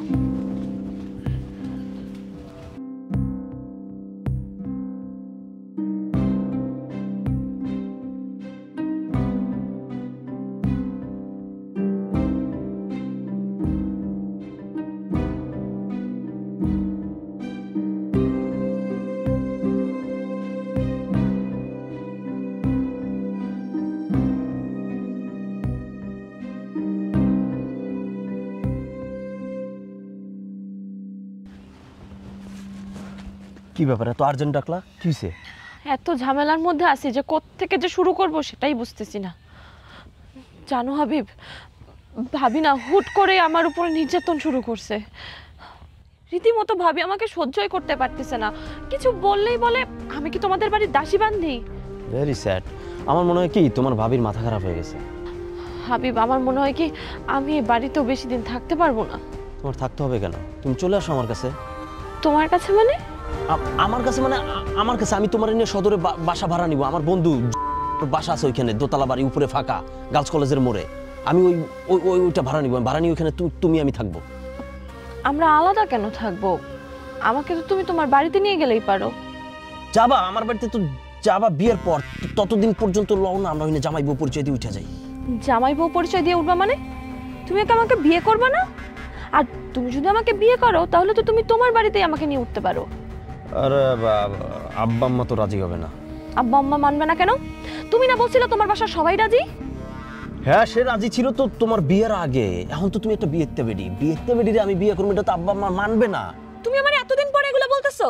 কি ব্যাপার, এত আর্জেন্ট ডাকলা? কি হয়েছে? এত ঝামেলার মধ্যে আছি যে কোত্থেকে যে শুরু করব সেটাই বুঝতেছি না। জানো হাবিব, ভাবি না হুট করে আমার উপরে নির্যাতন শুরু করছে। রীতিমতো ভাবি আমাকে সহ্যই করতে পারতেছে না, কিছু বললেই বলে আমি কি তোমাদের বাড়ির দাসী বান্ধি। Very sad. আমার মনে হয় কি তোমার ভাবির মাথা খারাপ হয়ে গেছে। হাবিব, আমার মনে হয় কি আমি এই বাড়িতেও বেশি দিন থাকতে পারবো না। তোমার থাকতে হবে কেন? তুমি চলে আসো আমার কাছে। তোমার কাছে মানে? আমার কাছে মানে আমার কাছে। আমি তোমার নিয়ে সদরে বাসা ভাড়া নিব। আমার বন্ধু বাসা আছে ওইখানে, দোতলা বাড়ি, উপরে ফাঁকা, গার্লস কলেজের মোড়ে। আমি ওইটা ভাড়া নিব। ভাড়া নিয়ে ওইখানে তুমি আমি থাকবো। আমরা আলাদা কেন থাকবো? আমাকে তো তুমি তোমার বাড়িতে নিয়ে গেলেই পারো। যাবা আমার বাড়িতে? তো যাবা বিয়ের পর, ততদিন পর্যন্ত লও না, আমরা ওইখানে জামাই বউ পরিচয় দিয়ে উঠে যাই। জামাই বউ পরিচয় দিয়ে উঠবা মানে? তুমি কি আমাকে বিয়ে করবে না? আর তুমি যদি আমাকে বিয়ে করো তাহলে তো তুমি তোমার বাড়িতেই আমাকে নিয়ে উঠতে পারো। আরে আব্বা আম্মা তো রাজি হবে না। আব্বা আম্মা মানবে না কেন? তুমি না বলছিলে তোমার বাসার সবাই রাজি? হ্যাঁ, সে রাজি ছিল তো তোমার বিয়ের আগে। এখন তো তুমি একটা বিয়েতে বেডি আমি বিয়ে করবো, এটা তো আব্বা আম্মা মানবে না। তুমি আমার এতদিন পরে এগুলো বলতেছো?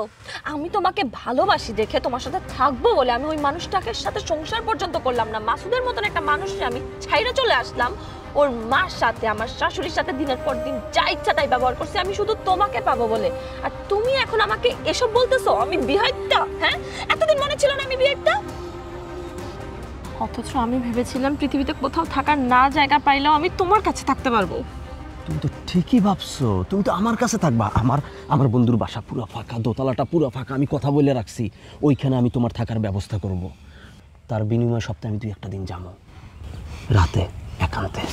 আমি তোমাকে ভালোবাসি দেখে, তোমার সাথে থাকবো বলে আমি ওই মানুষটাকে সাথে সংসার পর্যন্ত করলাম না। মাসুদের মতন একটা মানুষকে আমি ছাইরে চলে আসলাম। ওর মার সাথে, আমার শাশুড়ির সাথে দিনের পর দিন যা ইচ্ছা তাই ব্যবহার করছি আমি শুধু তোমাকে পাবো বলে। আর তুমি এখন আমাকে এসব বলতেছো আমি বিহাইতা? হ্যাঁ, এতদিন মনে ছিল না আমি বিহাইতা? অথচ আমি ভেবেছিলাম পৃথিবীতে কোথাও থাকার না জায়গা পাইলেও আমি তোমার কাছে থাকতে পারবো। তুমি তো ঠিকই ভাবছো, তুমি তো আমার কাছে থাকবা। আমার বন্ধুর বাসা পুরো ফাঁকা, দোতলাটা পুরো ফাঁকা, আমি কথা বলে রাখছি ওইখানে আমি তোমার থাকার ব্যবস্থা করব। তার বিনিময়ে সপ্তাহে আমি 2-1 দিন যাবো রাতে একান্তে।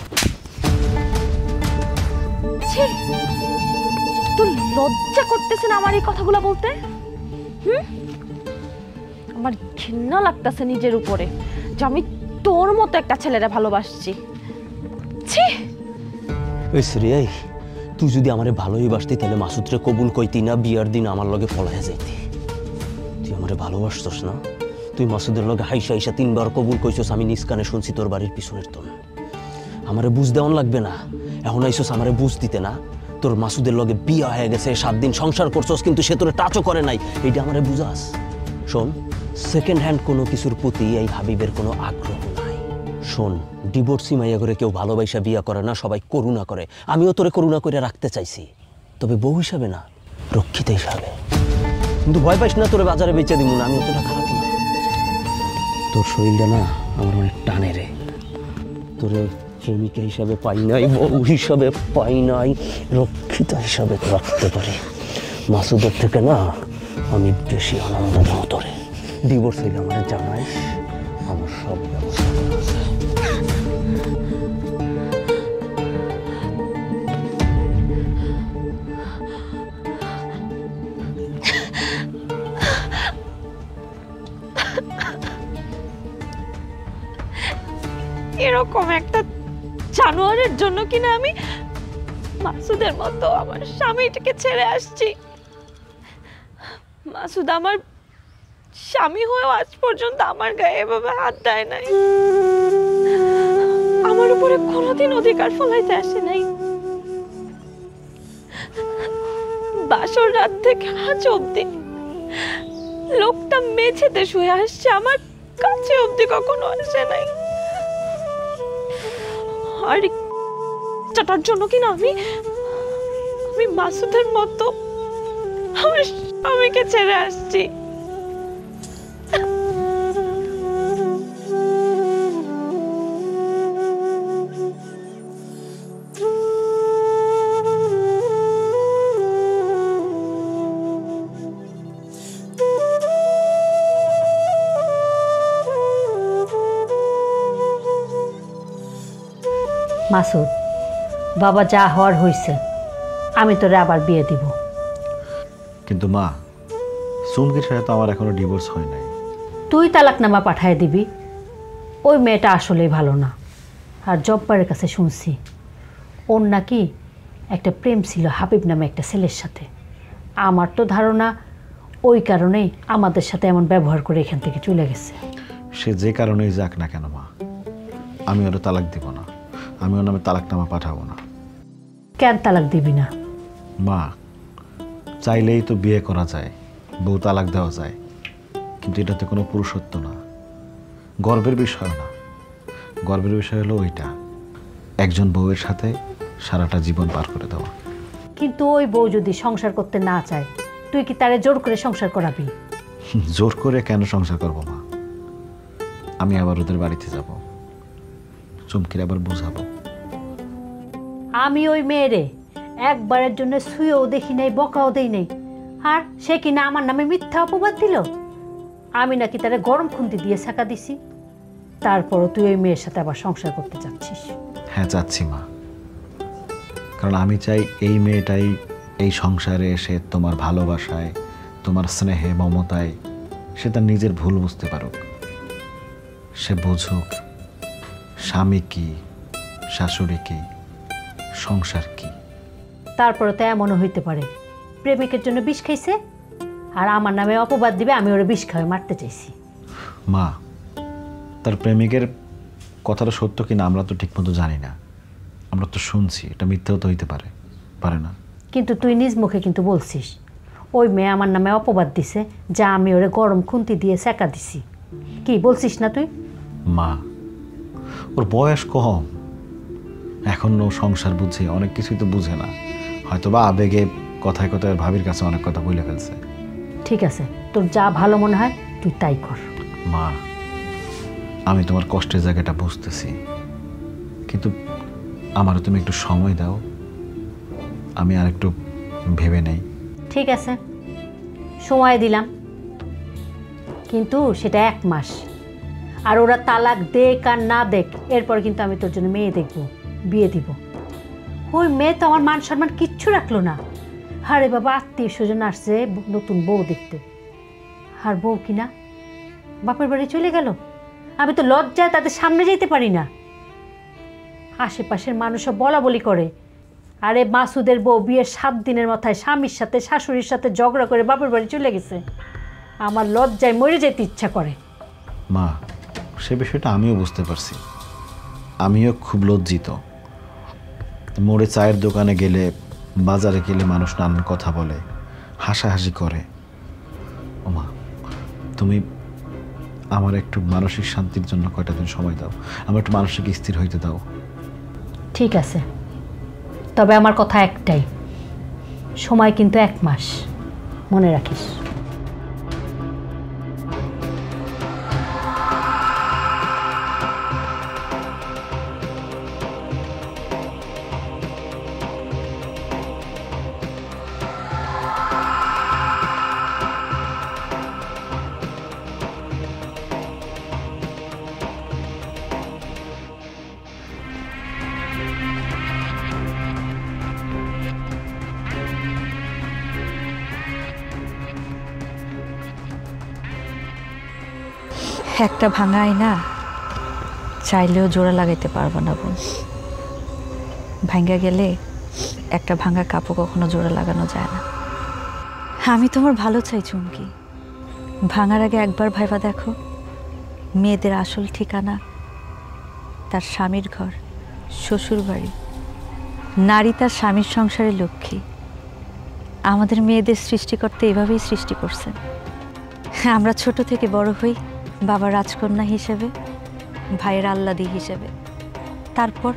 তুই লজ্জা করতেছে না আমার এই কথাগুলো বলতে? আমার ঘৃণা লাগতেছে নিজের উপরে যে আমি তোর মতো একটা ছেলেরা ভালোবাসছি। ছি, ওই শ্রেয়াই, তুই যদি আমারে ভালোই বাসতি তাহলে মাসুদরে কবুল কইতি না, বিয়ার দিন আমার লগে পলাইয়া যাইতি। তুই আমারে ভালোবাসছস না? তুই মাসুদের লগে হাইসা হাইসা 3বার কবুল কইছস, আমি নিজ কানে শুনছি তোর বাড়ির পিছনের তোন। আমারে বুঝ দেওয়ান লাগবে না, এখন আইসস আমারে বুঝ দিতে না। তোর মাসুদের লগে বিয়া হয়ে গেছে, 7 দিন সংসার করছস, কিন্তু সে তোরে টাচও করে নাই, এইটা আমারে বুঝাস? শোন, সেকেন্ড হ্যান্ড কোনো কিছুর প্রতি এই হাবিবের কোনো আগ্রহ নাই। শোন, ডিভোর্সি মাইয়া করে কেউ ভালোবাসা বিয়া করে না, সবাই করুণা করে। আমিও তোরে করুণা করে রাখতে চাইছি, তবে বউ হিসাবে না, রক্ষিতা হিসাবে। কিন্তু ভয় পাইস না, তোরে বাজারে বেচে দিব না, আমি অতটা খারাপ না। তোর শরীরটা না আমার অনেক টানে রে। তোরে প্রেমিকা হিসাবে পাই নাই, বউ হিসাবে পাই নাই, রক্ষিতা হিসাবে রাখতে পারি। মাসুদের থেকে না আমি বেশি আনন্দ পাবো তোরে। ডিভোর্স হইলে আমার জানাইস, আমার সব ব্যবস্থা করা আছে। এরকম একটা জানোয়ারের জন্য কিনা আমি মাসুদের মতো আমার স্বামীটাকে ছেড়ে আসছি। মাসুদ আমার স্বামী হয়েও আজ পর্যন্ত আমার গায়ে এভাবে হাত দেয় নাই, আমার উপরে কোনোদিন অধিকার ফলাইতে আসে নাই। বাসর রাত থেকে আজ অব্দি লোকটা মেঝেতে শুয়ে আসছে, আমার কাছে অব্দি কখনো আসে নাই। আর চাটার জন্য কিনা আমি মাসুদের মতো আমার স্বামীকে ছেড়ে আসছি। মাসুদ, বাবা যা হওয়ার হয়েছে, আমি তোরে আবার বিয়ে দিব। কিন্তু মা, সুমকির সাথে তো আমার এখনো ডিভোর্স হয় নাই। তুই তালাকনামা পাঠায় দিবি। ওই মেয়েটা আসলেই ভালো না। আর জব্বারের কাছে শুনছি ওর নাকি একটা প্রেম ছিল হাবিব নামে একটা ছেলের সাথে। আমার তো ধারণা ওই কারণেই আমাদের সাথে এমন ব্যবহার করে এখান থেকে চলে গেছে। সে যে কারণেই যাক না কেন মা, আমি ওরা তালাক দিব না, আমি ওর নামে তালাকনামা পাঠাবো না। কেন তালাক দিবি না? মা, চাইলেই তো বিয়ে করা যায়, বউ তালাক দেওয়া যায়, কিন্তু এটা তো কোনো পুরুষত্ব না, গর্বের বিষয় না। গর্বের বিষয় হলো ওইটা, একজন বউয়ের সাথে সারাটা জীবন পার করে দেওয়া। কিন্তু ওই বউ যদি সংসার করতে না চায়, তুই কি তারে জোর করে সংসার করাবি? জোর করে কেন সংসার করবো মা? আমি আবার ওদের বাড়িতে যাব, চুমকির আবার বুঝাবো। আমি ওই মেয়েরে একবারের জন্য শুয়েও দেখি নাই, বকাও দেই নাই, আর সে কিনা আমার নামে মিথ্যা অপবাদ দিল। আমি নাকি তারে গরম খুন্তি দিয়ে ছাকা দিছি, তারপরও তুই ওই মেয়ের সাথে আবার সংসার করতে চাচ্ছিস? হ্যাঁ, চাচ্ছি মা, কারণ আমি চাই এই মেয়েটাই এই সংসারে এসে তোমার ভালোবাসায়, তোমার স্নেহে, মমতায় সে তার নিজের ভুল বুঝতে পারুক, সে বুঝুক স্বামী কি, শাশুড়ি কি, সংসার কি। তারপরে তো এমনও হইতে পারে প্রেমিকের জন্য বিষ খাইছে, আর আমার নামে অপবাদ দিবে আমি ওরা বিষ খাওয়াই মারতে চাইছি। মা, তার প্রেমিকের কথাটা সত্য কিনা আমরা তো ঠিকমতো জানি না, আমরা তো শুনছি, এটা মিথ্যাও তো হইতে পারে, পারে না? কিন্তু তুই নিজ মুখে কিন্তু বলছিস ওই মেয়ে আমার নামে অপবাদ দিছে, যা আমি ওরে গরম খুন্তি দিয়ে সেকা দিছি। কি বলছিস না তুই? মা, ওর বয়স কম, এখনো সংসার বুঝে, অনেক কিছুই তো বুঝে না, হয়তো বা আবেগে কথায় কথায় ভাবির কাছে অনেক কথা বলে ফেলছে। ঠিক আছে, তোর যা ভালো মনে হয় তুই তাই কর। মা, আমি তোমার কষ্টের জায়গাটা বুঝতেছি, কিন্তু আমারও তুমি একটু সময় দাও, আমি আরেকটু ভেবে নেই। ঠিক আছে, সময় দিলাম, কিন্তু সেটা 1 মাস। আর ওরা তালাক দেখ আর না দেখ, এরপর কিন্তু আমি তোর জন্য মেয়ে দেখব, বিয়ে দিব। ওই মেয়ে তো আমার মান সম্মান কিচ্ছু রাখলো না। আরে বাবা, আত্মীয় স্বজন আসছে নতুন বউ দেখতে, আর বউ কিনা বাপের বাড়ি চলে গেল। আমি তো লজ্জায় তাদের সামনে যেতে পারি না। আশেপাশের মানুষও বলা বলি করে, আরে মাসুদের বউ বিয়ের 7 দিনের মাথায় স্বামীর সাথে শাশুড়ির সাথে ঝগড়া করে বাপের বাড়ি চলে গেছে। আমার লজ্জায় মরে যেতে ইচ্ছা করে। মা, সে বিষয়টা আমিও বুঝতে পারছি, আমিও খুব লজ্জিত। মোড়ে চায়ের দোকানে গেলে, বাজারে গেলে মানুষ নানান কথা বলে, হাসাহাসি করে। ও মা, তুমি আমার একটু মানসিক শান্তির জন্য কয়টা দিন সময় দাও, আমার একটু মানসিক স্থির হইতে দাও। ঠিক আছে, তবে আমার কথা একটাই, সময় কিন্তু 1 মাস, মনে রাখিস। একটা ভাঙা আয়না চাইলেও জোড়া লাগাইতে পারবো না বোন। ভাঙ্গা গেলে একটা ভাঙা কাপড় কখনো জোড়া লাগানো যায় না। আমি তোমার ভালো চাই চুমকি, ভাঙার আগে একবার ভাইবা দেখো, মেয়েদের আসল ঠিকানা তার স্বামীর ঘর, শ্বশুর বাড়ি। নারী তার স্বামীর সংসারের লক্ষ্মী। আমাদের মেয়েদের সৃষ্টিকর্তা এভাবেই সৃষ্টি করছেন। আমরা ছোট থেকে বড় হই বাবার রাজকন্যা হিসেবে, ভাইয়ের আহ্লাদী হিসেবে। তারপর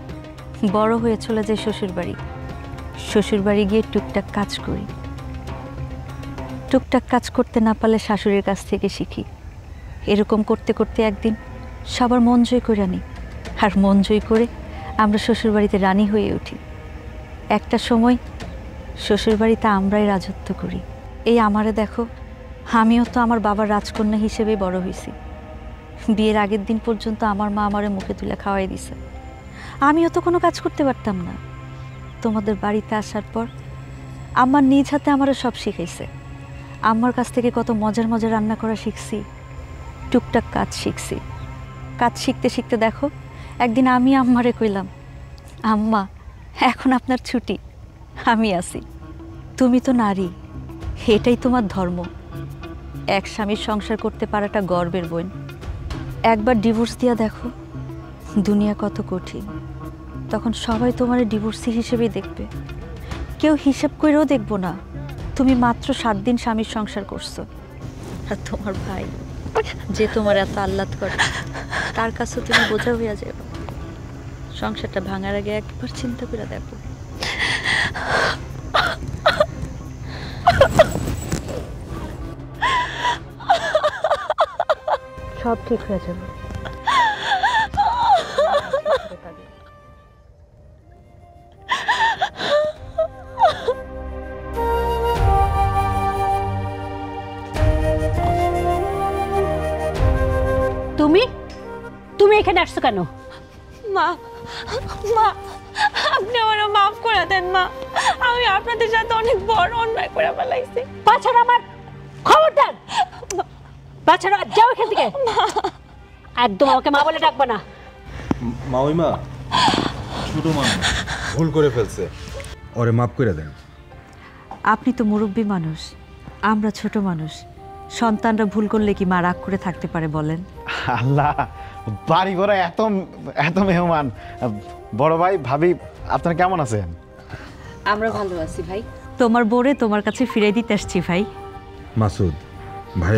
বড় হয়ে চলে যাই শ্বশুরবাড়ি। শ্বশুরবাড়ি গিয়ে টুকটাক কাজ করি। টুকটাক কাজ করতে না পারলে শাশুড়ির কাছ থেকে শিখি। এরকম করতে করতে একদিন সবার মন জয় করে আনি, আর মন জয় করে আমরা শ্বশুরবাড়িতে রানী হয়ে উঠি। একটা সময় শ্বশুরবাড়িতে আমরাই রাজত্ব করি। এই আমারে দেখো, আমিও তো আমার বাবার রাজকন্যা হিসেবে বড় হয়েছি। বিয়ের আগের দিন পর্যন্ত আমার মা আমারে মুখে তুলে খাওয়াই দিছে। আমিও তো কোনো কাজ করতে পারতাম না। তোমাদের বাড়িতে আসার পর আমার নিজ হাতে আমারও সব শিখাইছে। আম্মার কাছ থেকে কত মজার মজার রান্না করা শিখছি, টুকটাক কাজ শিখছি। কাজ শিখতে শিখতে দেখো, একদিন আমি আম্মারে কইলাম, আম্মা এখন আপনার ছুটি, আমি আছি। তুমি তো নারী, এটাই তোমার ধর্ম। এক স্বামীর সংসার করতে পারাটা গর্বের বোন। একবার ডিভোর্স দিয়া দেখো দুনিয়া কত কঠিন। তখন সবাই তোমার ডিভোর্সি হিসেবেই দেখবে, কেউ হিসাব করেও দেখবো না তুমি মাত্র 7 দিন স্বামীর সংসার করছো। আর তোমার ভাই যে তোমার এত আহ্লাদ করে, তার কাছে তুমি বোঝা হইয়া যাবে। সংসারটা ভাঙার আগে একবার চিন্তা করে দেখো। সব ঠিক হয়ে যাবে। তুমি তুমি এখানে আসছো কেন? মা, মা আপনি আমার মাফ করে দেন মা, আমি আপনাদের সাথে অনেক বড় অন্যায় করে ফেলাইছি। বাছারা, আমার খবরদার, বাছারা যাও এখান থেকে। একদম আমাকে মা বলে ডাকবা না। মাউইমা, ছোট মানুষ ভুল করে ফেলছে, ওরে মাফ করে দেন। আপনি তো মুরব্বী মানুষ, আমরা ছোট মানুষ। সন্তানরা ভুল করলে কি মা রাগ করে থাকতে পারে বলেন? আল্লাহ, বাড়ি ঘরে এত এত মেহমান। বড় ভাই, ভাবি, আপনারা কেমন আছেন? আমরা ভালো আছি ভাই। তোমার বোরে তোমার কাছে ফিরে দিতে আসছি ভাই। মাসুদ ভাই,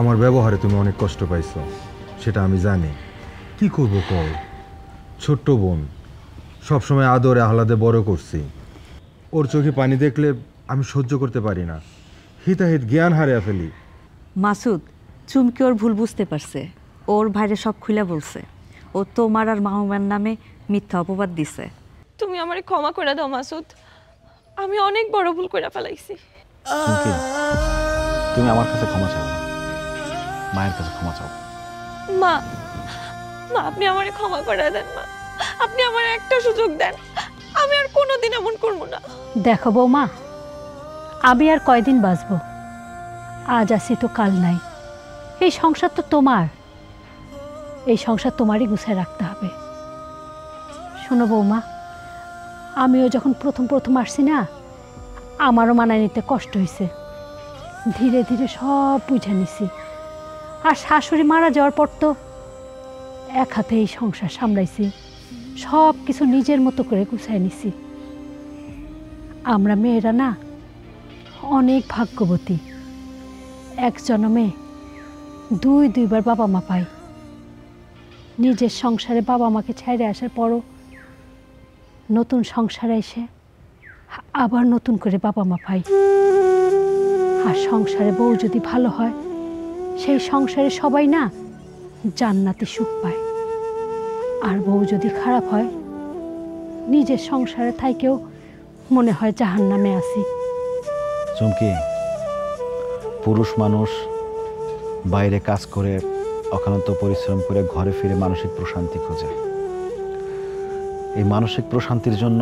আমার ব্যবহারে তুমি অনেক কষ্ট পাইছো, সেটা আমি জানি। কি করবো কও, ছোট্ট বোন, সবসময় আদরে আহ্লাদে বড় করছি। ওর চোখে পানি দেখলে আমি সহ্য করতে পারি না, হিতাহিত জ্ঞান হারিয়ে ফেলি। মাসুদ, চুমকি ওর ভুল বুঝতে পারছে, ওর ভাইরে সব খুলে বলছে। ও তোমার আর মাহুমার নামে মিথ্যা অপবাদ দিছে। তুমি আমারে ক্ষমা করে দাও মাসুদ, আমি অনেক বড় ভুল করে ফেলাইছি। চুমকি, তুমি আমার কাছে ক্ষমা চাও না, মায়ের কাছে ক্ষমা চাও। মা, মা আপনি আমারে ক্ষমা করে দেন মা, আপনি আমার একটা সুযোগ দেন, আমি আর কোনোদিন এমন করবো না। দেখো বৌমা, আমি আর কয়দিন বাঁচবো? আজ আছি তো কাল নাই। এই সংসার তো তোমার, এই সংসার তোমারই গুছায় রাখতে হবে। শোনো বৌমা, আমিও যখন প্রথম প্রথম আসছি না, আমারও মানায় নিতে কষ্ট হয়েছে। ধীরে ধীরে সব বুঝে নিছি। আর শাশুড়ি মারা যাওয়ার পর তো এক হাতে এই সংসার সামলাইছি, সব কিছু নিজের মতো করে গুছায় নিছি। আমরা মেয়েরা না অনেক ভাগ্যবতী। এক জন্মে দুইবার বাবা মা পাই। নিজের সংসারে বাবা মাকে ছেড়ে আসার পরও নতুন সংসারে এসে আবার নতুন করে বাবা মা পাই। আর সংসারে বউ যদি ভালো হয়, সেই সংসারে সবাই না জান্নাতে সুখ পায়। আর বউ যদি খারাপ হয়, নিজের সংসারে থাইকেও মনে হয় জাহান্নামে আছি। চুমকি, পুরুষ মানুষ বাইরে কাজ করে অক্লান্ত পরিশ্রম করে ঘরে ফিরে মানসিক প্রশান্তি খোঁজে। এই মানসিক প্রশান্তির জন্য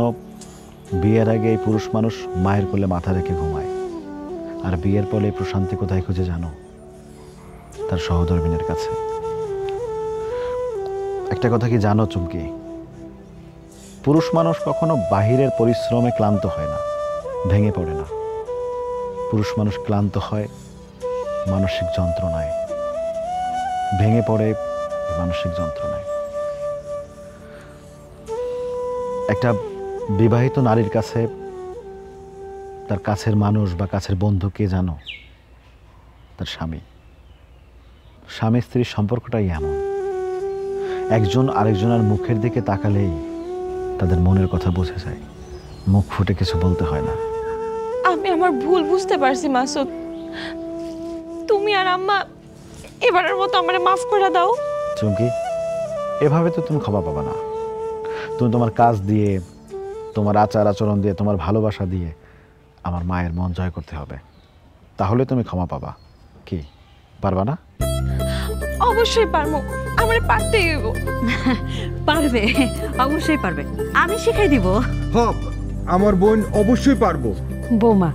বিয়ের আগে এই পুরুষ মানুষ মায়ের কোলে মাথা রেখে ঘুমায়। আর বিয়ের পরে এই প্রশান্তি কোথায় খুঁজে জানো? তার সহধর্মিণীর কাছে। একটা কথা কি জানো চুমকি, পুরুষ মানুষ কখনো বাহিরের পরিশ্রমে ক্লান্ত হয় না, ভেঙে পড়ে না। পুরুষ মানুষ ক্লান্ত হয় মানসিক যন্ত্রণায়, ভেঙে পড়ে মানসিক যন্ত্রণায়। একটা বিবাহিত নারীর কাছে তার কাছের মানুষ বা কাছের বন্ধু কে জানো? তার স্বামী। স্বামী স্ত্রীর সম্পর্কটাই এমন, একজন আরেকজনের মুখের দিকে তাকালেই তাদের মনের কথা বোঝা যায়, মুখ ফুটে কিছু বলতে হয় না। আমি আমার ভুল বুঝতে পারছি মাসুদ, তুমি আর আম্মা এবারের মতো আমারে মাফ করে দাও। চুমকি, এভাবে তো তুমি ক্ষমা পাবা না। তুমি তোমার কাজ দিয়ে, তোমার আচার আচরণ দিয়ে, তোমার ভালোবাসা দিয়ে আমার মায়ের মন জয় করতে হবে, তাহলে তুমি ক্ষমা পাবা। কি পারবা না? অবশ্যই পারবো, আমারে পারতেই হইব। পারবে, অবশ্যই পারবে, আমি শিখাই দিব। হ্যাঁ, আমার বোন অবশ্যই পারবো। বৌমা,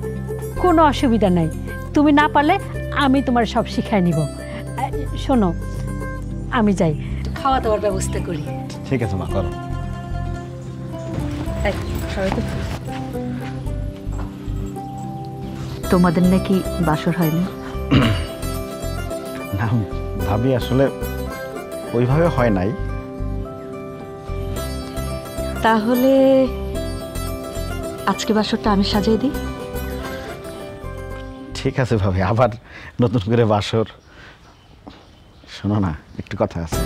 কোনো অসুবিধা নাই, তুমি না পারলে আমি তোমার সব শিখাই নিব। শোনো, আমি যাই, খাওয়া দাওয়ার ব্যবস্থা করি। ঠিক আছে মা, করো। তোমাদের নাকি বাসর হয়নি? না ভাবি, আসলে ওইভাবে হয় নাই। তাহলে আজকে বাসরটা আমি সাজিয়ে দিই। ঠিক আছে ভাবি, আবার নতুন করে বাসর। শোনো না, একটু কথা আছে।